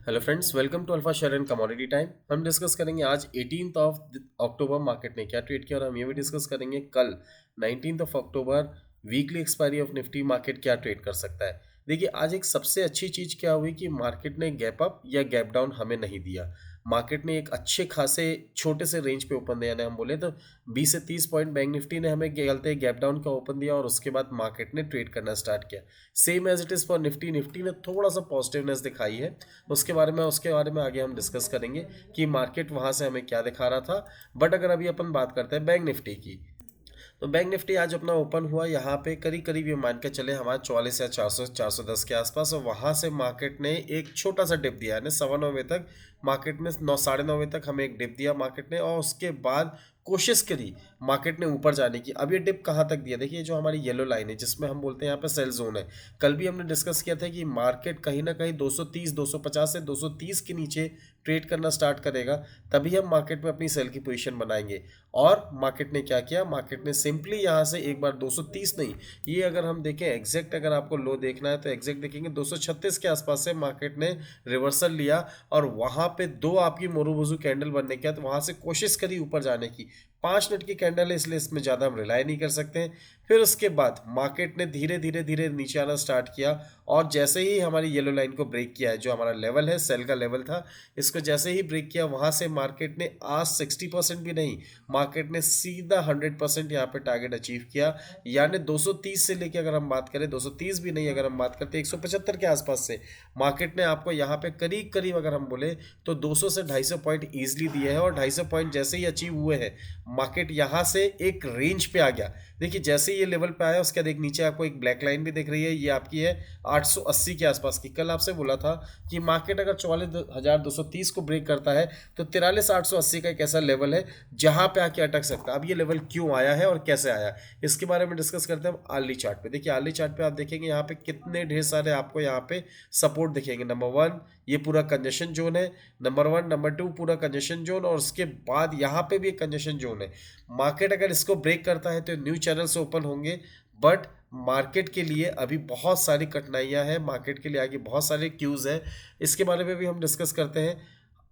Hello friends, welcome to alpha share and commodity time. हम discuss करेंगे आज 18th of October market ने क्या ट्रेड किया, और हम ये भी डिस्कस करेंगे कल 19th of October weekly expiry of Nifty market क्या ट्रेड कर सकता है। देखिए, आज एक सबसे अच्छी चीज़ क्या हुई कि मार्केट ने गैप अप या गैप डाउन हमें नहीं दिया। मार्केट ने एक अच्छे खासे छोटे से रेंज पे ओपन दिया, यानी हम बोले तो 20 से 30 पॉइंट बैंक निफ्टी ने हमें गलते गैप डाउन का ओपन दिया, और उसके बाद मार्केट ने ट्रेड करना स्टार्ट किया। Same as it is for Nifty. Nifty ने थोड़ा सा पॉजिटिवनेस दिखाई है, उसके बारे में आगे हम डिस्कस करेंगे कि मार्केट वहां से हमें क्या दिखा रहा था। बट अगर अभी अपन बात करते हैं बैंक निफ्टी की, तो बैंक निफ्टी आज अपना ओपन हुआ यहाँ पे करीब करीब ये मान के चले हमारा 44 या 410 के आसपास, और वहाँ से मार्केट ने एक छोटा सा डिप दिया, यानी 9:15 तक मार्केट में 9 साढ़े 9 बजे तक हमें एक डिप दिया मार्केट ने, और उसके बाद कोशिश करी मार्केट ने ऊपर जाने की। अब ये डिप कहाँ तक दिया, देखिए जो हमारी येलो लाइन है जिसमें हम बोलते हैं यहाँ पे सेल जोन है। कल भी हमने डिस्कस किया था कि मार्केट कहीं ना कहीं 230 250 से 230 के नीचे ट्रेड करना स्टार्ट करेगा, तभी हम मार्केट में अपनी सेल की पोजीशन बनाएंगे। और मार्केट ने क्या किया, मार्केट ने सिंपली यहाँ से एक बार 230 नहीं, ये अगर हम देखें एग्जैक्ट, अगर आपको लो देखना है तो एग्जैक्ट देखेंगे 236 के आसपास से मार्केट ने रिवर्सल लिया, और वहाँ पे दो आपकी मोरूबुजू कैंडल बनने के बाद वहाँ से कोशिश करी ऊपर जाने की। 5 मिनट की कैंडल है, इसलिए इसमें ज़्यादा हम रिलाई नहीं कर सकते हैं। फिर उसके बाद मार्केट ने धीरे धीरे धीरे नीचे आना स्टार्ट किया, और जैसे ही हमारी येलो लाइन को ब्रेक किया है, जो हमारा लेवल है सेल का लेवल था, इसको जैसे ही ब्रेक किया, वहाँ से मार्केट ने आज 60% भी नहीं, मार्केट ने सीधा 100% यहाँ पे टारगेट अचीव किया। यानी 230 से लेके अगर हम बात करें, 230 भी नहीं, अगर हम बात करते 175 के आसपास से मार्केट ने आपको यहाँ पे करीब करीब अगर हम बोले तो 200 से 250 पॉइंट ईजिली दिए हैं। और 250 पॉइंट जैसे ही अचीव हुए हैं, मार्केट यहाँ से एक रेंज पे आ गया। देखिए जैसे ये लेवल पे आया, उसके बाद एक नीचे आपको एक ब्लैक लाइन भी दिख रही है, ये आपकी है 880 के आसपास की। कल आपसे बोला था कि मार्केट अगर 44,230 को ब्रेक करता है तो 43,880 का एक ऐसा लेवल है जहां पे आके अटक सकता है। अब ये लेवल क्यों आया है और कैसे आया, इसके बारे में डिस्कस करते हैं हम आर्ली चार्ट पे। देखिए आर्ली चार्ट पे आप देखेंगे यहाँ पे कितने ढेर सारे आपको यहाँ पे सपोर्ट दिखेंगे। नंबर 1 ये पूरा कंजेशन जोन है, नंबर 1, नंबर 2 पूरा कंजेशन जोन, और उसके बाद यहाँ पे भी एक कंजेशन जोन है। मार्केट अगर इसको ब्रेक करता है तो न्यू चैनल से ओपन होंगे, बट मार्केट के लिए अभी बहुत सारी कठिनाइयां हैं, मार्केट के लिए आगे बहुत सारे क्यूज हैं, इसके बारे में भी हम डिस्कस करते हैं।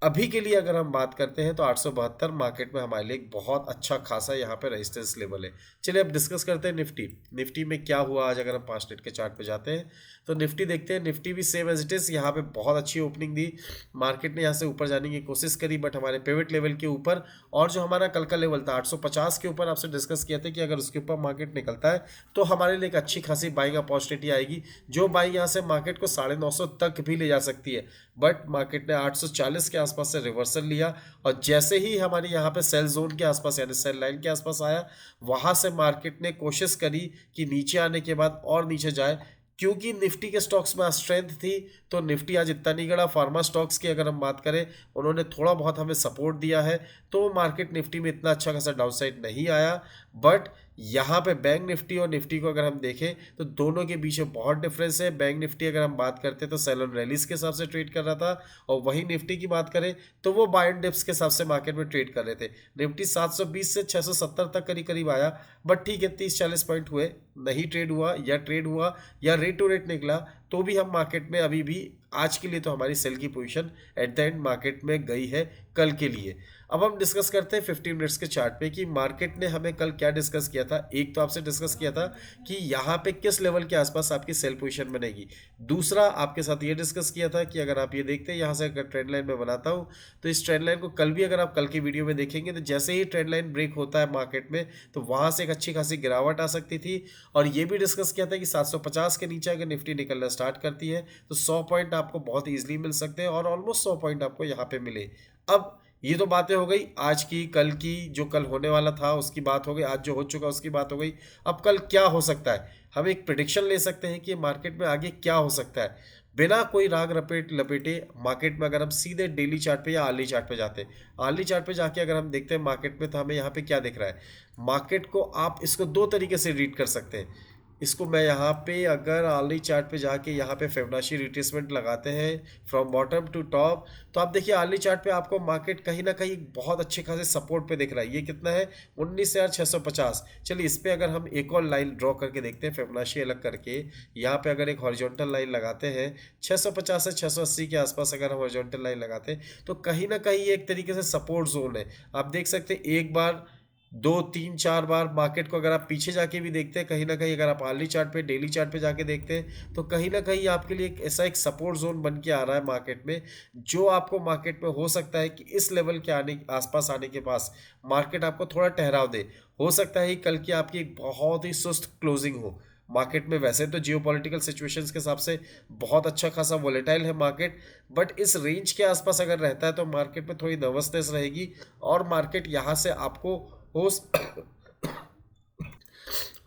अभी के लिए अगर हम बात करते हैं तो 872 मार्केट में हमारे लिए एक बहुत अच्छा खासा यहाँ पे रेजिस्टेंस लेवल है। चलिए अब डिस्कस करते हैं निफ्टी। निफ्टी में क्या हुआ आज, अगर हम 5 मिनट के चार्ट पे जाते हैं तो निफ्टी देखते हैं। निफ्टी भी सेम एज इट इज यहाँ पे बहुत अच्छी ओपनिंग दी, मार्केट ने यहाँ से ऊपर जाने की कोशिश करी, बट हमारे पिवट लेवल के ऊपर, और जो हमारा कल का लेवल था 850 के ऊपर, आपसे डिस्कस किया था कि अगर उसके ऊपर मार्केट निकलता है तो हमारे लिए एक अच्छी खासी बाइंग अपॉर्चुनिटी आएगी, जो बाइंग यहाँ से मार्केट को 950 तक भी ले जा सकती है। बट मार्केट ने 840 के आसपास से रिवर्सल लिया, और जैसे ही हमारे यहाँ पे सेल जोन के आसपास यानी सेल लाइन के आसपास आया, वहाँ से मार्केट ने कोशिश करी कि नीचे आने के बाद और नीचे जाए। क्योंकि निफ्टी के स्टॉक्स में स्ट्रेंथ थी तो निफ्टी आज इतना नहीं गड़ा। फार्मा स्टॉक्स की अगर हम बात करें, उन्होंने थोड़ा बहुत हमें सपोर्ट दिया है, तो मार्केट निफ्टी में इतना अच्छा खासा डाउनसाइड नहीं आया। बट यहाँ पे बैंक निफ्टी और निफ्टी को अगर हम देखें तो दोनों के बीच में बहुत डिफरेंस है। बैंक निफ्टी अगर हम बात करते हैं तो सेल ऑन रैलीज के हिसाब से ट्रेड कर रहा था, और वही निफ्टी की बात करें तो वो बाय एंड डिप्स के हिसाब से मार्केट में ट्रेड कर रहे थे। निफ्टी 720 से 670 तक करीब करीब आया, बट ठीक है 30-40 पॉइंट हुए, नहीं ट्रेड हुआ, या ट्रेड हुआ या रेट टू रेट निकला, तो भी हम मार्केट में अभी भी आज के लिए तो हमारी सेल की position at the end market में गई है कल के लिए। अब हम डिस्कस करते हैं 15 मिनट्स के चार्ट पे कि मार्केट ने हमें कल क्या डिस्कस किया था। एक तो आपसे डिस्कस किया था कि यहाँ पे किस लेवल के आसपास आपकी सेल पोजीशन बनेगी। दूसरा आपके साथ ये डिस्कस किया था कि अगर आप ये देखते हैं यहाँ से, अगर ट्रेंड लाइन में बनाता हूँ तो इस ट्रेंड लाइन को कल भी अगर आप कल की वीडियो में देखेंगे तो जैसे ही ट्रेंड लाइन ब्रेक होता है मार्केट में, तो वहाँ से एक अच्छी खासी गिरावट आ सकती थी। और ये भी डिस्कस किया था कि 750 के नीचे अगर निफ्टी निकलना स्टार्ट करती है तो 100 पॉइंट आपको बहुत ईजिली मिल सकते हैं, और ऑलमोस्ट 100 पॉइंट आपको यहाँ पे मिले। अब ये तो बातें हो गई आज की, कल की, जो कल होने वाला था उसकी बात हो गई, आज जो हो चुका उसकी बात हो गई। अब कल क्या हो सकता है, हम एक प्रिडिक्शन ले सकते हैं कि मार्केट में आगे क्या हो सकता है बिना कोई राग लपेटे। मार्केट में अगर हम सीधे डेली चार्ट पे या आर्ली चार्ट पे जाते हैं, आर्ली चार्ट पे जाके अगर हम देखते हैं मार्केट में, तो हमें यहाँ पे क्या दिख रहा है। मार्केट को आप इसको दो तरीके से रीड कर सकते हैं। इसको मैं यहाँ पे अगर आर्ली चार्ट पे जाके यहाँ पे फिबोनाची रिट्रेसमेंट लगाते हैं फ्रॉम बॉटम टू टॉप, तो आप देखिए आर्ली चार्ट पे आपको मार्केट कहीं ना कहीं बहुत अच्छे खासे सपोर्ट पे दिख रहा है। ये कितना है, 19,650। चलिए इस पे अगर हम एक और लाइन ड्रॉ करके देखते हैं फिबोनाची अलग करके, यहाँ पे अगर एक हॉरिजॉन्टल लाइन लगाते हैं 650 से 680 के आसपास, अगर हम हॉरिजॉन्टल लाइन लगाते हैं तो कहीं ना कहीं ये एक तरीके से सपोर्ट जोन है। आप देख सकते हैं एक बार, दो तीन चार बार मार्केट को अगर आप पीछे जाके भी देखते हैं, कहीं ना कहीं अगर आप आर्ली चार्ट पे, डेली चार्ट पे जाके देखते हैं तो कहीं ना कहीं आपके लिए एक ऐसा एक सपोर्ट जोन बन के आ रहा है मार्केट में, जो आपको मार्केट में हो सकता है कि इस लेवल के आने आसपास आने के पास मार्केट आपको थोड़ा ठहराव दे। हो सकता है कि कल की आपकी एक बहुत ही सुस्त क्लोजिंग हो मार्केट में। वैसे तो जियोपॉलिटिकल सिचुएशंस के हिसाब से बहुत अच्छा खासा वोलेटाइल है मार्केट, बट इस रेंज के आसपास अगर रहता है तो मार्केट में थोड़ी नर्वसनेस रहेगी और मार्केट यहाँ से आपको हो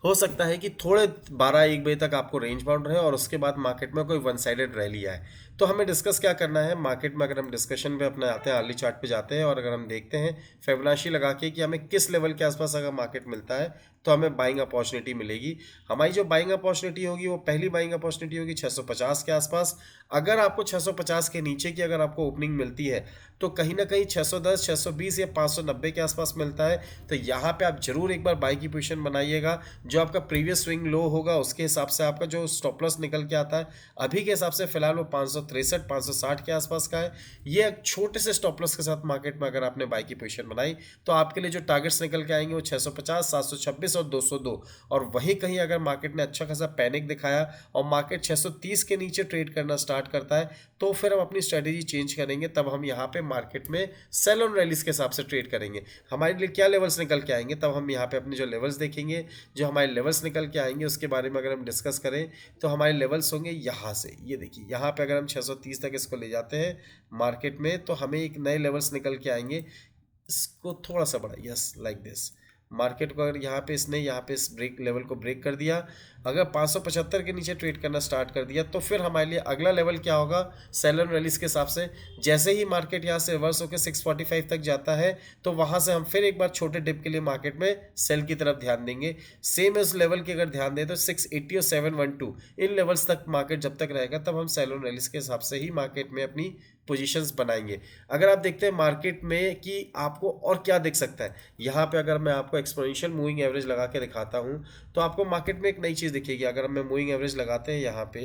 हो सकता है कि थोड़े 12-1 बजे तक आपको रेंज बाउंड रहे और उसके बाद मार्केट में कोई वन साइडेड रैली आए। तो हमें डिस्कस क्या करना है मार्केट में, अगर हम डिस्कशन पे अपने आते हैं, अर्ली चार्ट पे जाते हैं और अगर हम देखते हैं फिबोनाची लगा के कि हमें किस लेवल के आसपास अगर मार्केट मिलता है तो हमें बाइंग अपॉर्चुनिटी मिलेगी। हमारी जो बाइंग अपॉर्चुनिटी होगी वो पहली बाइंग अपॉर्चुनिटी होगी 650 के आसपास। अगर आपको 650 के नीचे की अगर आपको ओपनिंग मिलती है तो कहीं ना कहीं 610, 620 या 590 के आसपास मिलता है, तो यहाँ पे आप जरूर एक बार बाई की पोजीशन बनाइएगा। जो आपका प्रीवियस स्विंग लो होगा उसके हिसाब से आपका जो स्टॉप लॉस निकल के आता है अभी के हिसाब से फिलहाल वो 563, 560 के आसपास का है। ये एक छोटे से स्टॉप लॉस के साथ मार्केट में अगर आपने बाई की पोजीशन बनाई तो आपके लिए जो टारगेट्स निकल के आएंगे वो 650, 726 और 202। और वहीं कहीं अगर मार्केट ने अच्छा खासा पैनिक दिखाया और मार्केट 630 के नीचे ट्रेड करना स्टार्ट करता है तो फिर हम अपनी स्ट्रेटेजी चेंज करेंगे। तब हम यहाँ पे मार्केट में सेल ऑन रैलीज के हिसाब से ट्रेड करेंगे। हमारे लिए क्या लेवल्स निकल के आएंगे, तब हम यहाँ पे अपने जो लेवल्स देखेंगे, जो हमारे लेवल्स निकल के आएंगे उसके बारे में अगर हम डिस्कस करें तो हमारे लेवल्स होंगे यहाँ से। ये देखिए यहाँ पे अगर हम 630 तक इसको ले जाते हैं मार्केट में तो हमें एक नए लेवल्स निकल के आएंगे। इसको थोड़ा सा बड़ा, यस लाइक दिस। मार्केट को अगर यहाँ पे इसने यहाँ पे इस ब्रेक लेवल को ब्रेक कर दिया, अगर 575 के नीचे ट्रेड करना स्टार्ट कर दिया तो फिर हमारे लिए अगला लेवल क्या होगा सेल एंड रैलीज के हिसाब से। जैसे ही मार्केट यहाँ से रिवर्स होकर 645 तक जाता है तो वहाँ से हम फिर एक बार छोटे डिप के लिए मार्केट में सेल की तरफ ध्यान देंगे। सेम इस लेवल की अगर ध्यान दें तो 680 और 712 इन लेवल्स तक मार्केट जब तक रहेगा तब हम सेल एंड रैलीज के हिसाब से ही मार्केट में अपनी पोजीशंस बनाएंगे। अगर आप देखते हैं मार्केट में कि आपको और क्या दिख सकता है, यहाँ पे अगर मैं आपको एक्सपोनेंशियल मूविंग एवरेज लगा के दिखाता हूँ तो आपको मार्केट में एक नई चीज़ दिखेगी। अगर हम मूविंग एवरेज लगाते हैं यहाँ पे,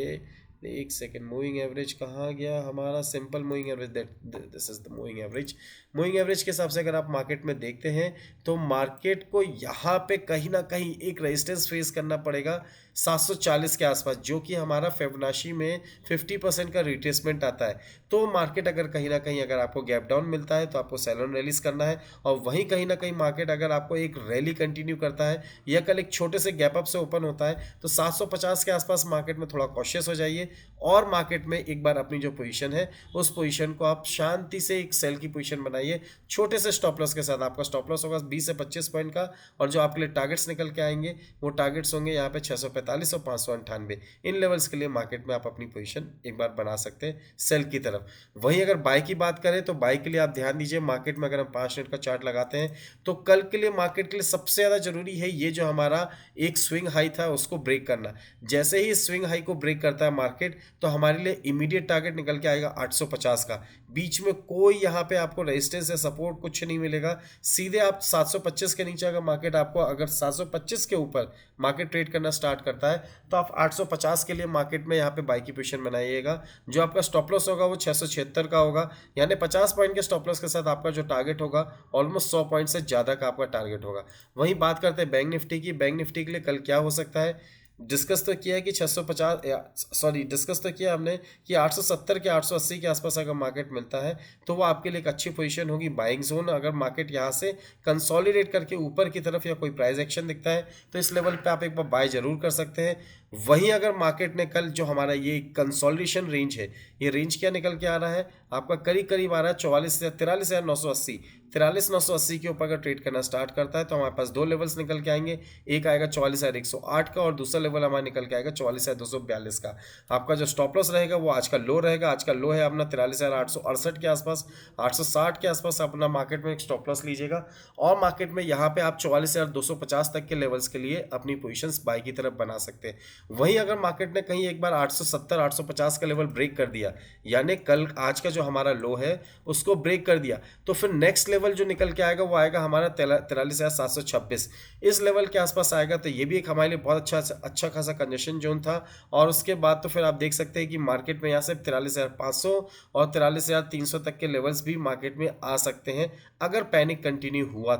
एक सेकेंड, मूविंग एवरेज कहाँ गया हमारा, simple moving average, this is the moving average. Moving average के हिसाब से अगर आप मार्केट में देखते हैं तो मार्केट को यहाँ पे कहीं ना कहीं एक रेजिस्टेंस फेस करना पड़ेगा 740 के आसपास, जो कि हमारा फिबोनाची में 50% का रिट्रेसमेंट आता है। तो मार्केट अगर कहीं ना कहीं अगर आपको गैप डाउन मिलता है तो आपको सेल ऑन रैलीज करना है, और वहीं कहीं ना कहीं मार्केट अगर आपको एक रैली कंटिन्यू करता है या कल एक छोटे से गैप अप से ओपन होता है तो 750 के आसपास मार्केट में थोड़ा कॉशियस हो जाइए और मार्केट में एक बार अपनी जो पोजीशन है उस पोजीशन को आप शांति से एक सेल की पोजीशन बनाइए छोटे से स्टॉप लॉस के साथ। आपका स्टॉप लॉस होगा 20 से 25 पॉइंट का, और जो आपके लिए टारगेट्स निकल के आएंगे वो टारगेट्स होंगे यहाँ पे 645 और 598। इन लेवल्स के लिए मार्केट में आप अपनी पोजीशन एक बार बना सकते हैं सेल की तरफ। वहीं अगर बाय की बात करें तो बाय के लिए आप ध्यान दीजिए, मार्केट में अगर हम 5 मिनट का चार्ट लगाते हैं तो कल के लिए मार्केट के लिए सबसे ज़्यादा जरूरी है ये जो हमारा एक स्विंग हाई था उसको ब्रेक करना। जैसे ही स्विंग हाई को ब्रेक करता है मार्केट तो हमारे लिए इमीडिएट टारगेट निकल के आएगा 850 का। बीच में कोई यहाँ पे आपको रेजिस्टेंस या सपोर्ट कुछ नहीं मिलेगा, सीधे आप 725 के नीचे अगर मार्केट आपको अगर 725 के ऊपर मार्केट ट्रेड करना स्टार्ट करता है तो आप 850 के लिए मार्केट में यहाँ पे बाई की पोजीशन बनाइएगा। जो आपका स्टॉप लॉस होगा वो 676 का होगा, यानी 50 पॉइंट के स्टॉप लॉस के साथ आपका जो टारगेट होगा ऑलमोस्ट 100 पॉइंट से ज़्यादा का आपका टारगेट होगा। वहीं बात करते हैं बैंक निफ्टी की। बैंक निफ्टी के लिए कल क्या हो सकता है, डिस्कस तो किया है कि 650, डिस्कस तो किया हमने कि 870 के 880 के आसपास अगर मार्केट मिलता है तो वो आपके लिए एक अच्छी पोजीशन होगी बाइंग जोन। अगर मार्केट यहाँ से कंसोलिडेट करके ऊपर की तरफ या कोई प्राइस एक्शन दिखता है तो इस लेवल पे आप एक बार बाय जरूर कर सकते हैं। वहीं अगर मार्केट ने कल जो हमारा ये कंसोलिडेशन रेंज है, ये रेंज क्या निकल के आ रहा है आपका करीब करीब आ रहा है 43,980 43,980 के ऊपर अगर ट्रेड करना स्टार्ट करता है तो हमारे पास दो लेवल्स निकल के आएंगे। एक आएगा 44,108 का और दूसरा लेवल हमारा निकल के आएगा 44,242 का। आपका जो स्टॉप लॉस रहेगा वो आज का लो रहेगा। आज का लो है अपना 43,868 के आसपास, 860 के आसपास अपना मार्केट में एक स्टॉप लॉस लीजिएगा। और मार्केट में यहाँ पे आप 44,250 तक के लेवल्स के लिए अपनी पोजीशंस बाई की तरफ बना सकते हैं। वहीं अगर मार्केट ने कहीं एक बार 870 850 का लेवल ब्रेक कर दिया, यानी कल आज का जो हमारा लो है उसको ब्रेक कर दिया, तो फिर नेक्स्ट लेवल जो निकल के आएगा वो आएगा हमारा 43,726। इस लेवल के आसपास आएगा तो ये भी एक हमारे लिए बहुत अच्छा खासा कंजेशन जोन था। और उसके बाद तो फिर आप देख सकते हैं कि मार्केट में यहाँ से 43,500 और 43,300 तक के लेवल्स भी मार्केट में आ सकते हैं अगर पैनिक कंटिन्यू हुआ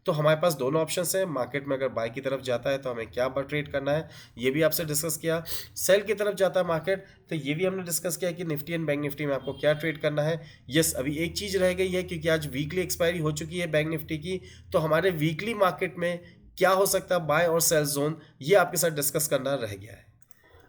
तो हमारे पास दोनों ऑप्शंस हैं। मार्केट में अगर बाय की तरफ जाता है तो हमें क्या ट्रेड करना है ये भी आपसे डिस्कस किया। सेल की तरफ जाता है मार्केट तो ये भी हमने डिस्कस किया कि निफ्टी एंड बैंक निफ्टी में आपको क्या ट्रेड करना है। यस, अभी एक चीज़ रह गई है क्योंकि आज वीकली एक्सपायरी हो चुकी है बैंक निफ्टी की, तो हमारे वीकली मार्केट में क्या हो सकता है बाय और सेल जोन, ये आपके साथ डिस्कस करना रह गया है।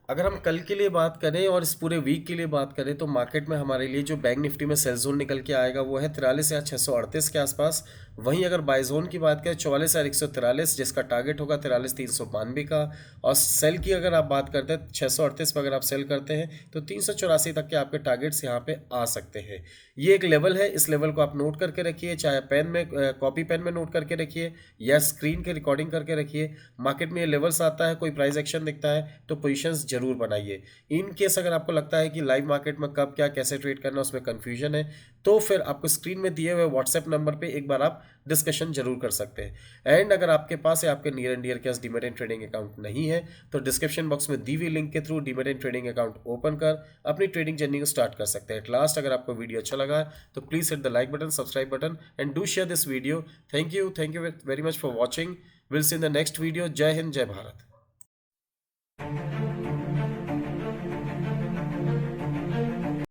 अगर हम कल के लिए बात करें और इस पूरे वीक के लिए बात करें तो मार्केट में हमारे लिए जो बैंक निफ्टी में सेल जोन निकल के आएगा वो है 43,638 के आसपास। वहीं अगर बाय जोन की बात करें 44,143 जिसका टारगेट होगा 43,392 का। और सेल की अगर आप बात करते हैं 638 पर अगर आप सेल करते हैं तो 384 तक के आपके टारगेट्स यहाँ पे आ सकते हैं। ये एक लेवल है, इस लेवल को आप नोट करके रखिए, चाहे पेन में कॉपी पेन में नोट करके रखिए या स्क्रीन के रिकॉर्डिंग करके रखिए। मार्केट में ये लेवल्स आता है, कोई प्राइस एक्शन दिखता है तो पोजीशंस जरूर बनाइए। इन केस अगर आपको लगता है कि लाइव मार्केट में कब क्या कैसे ट्रेड करना उसमें कंफ्यूजन है तो फिर आपको स्क्रीन में दिए हुए व्हाट्सएप नंबर पे एक बार आप डिस्कशन जरूर कर सकते हैं। एंड अगर आपके पास या आपके नियर एंड डियर के पास डीमैट एंड ट्रेडिंग अकाउंट नहीं है तो डिस्क्रिप्शन बॉक्स में दी हुई लिंक के through demat and trading account open कर अपनी ट्रेडिंग जर्नी को स्टार्ट कर सकते हैं। एट लास्ट अगर आपको वीडियो अच्छा लगा तो please hit the like button, subscribe button and do share this video. Thank you very much for watching. Will see in the next video. जय हिंद, जय भारत।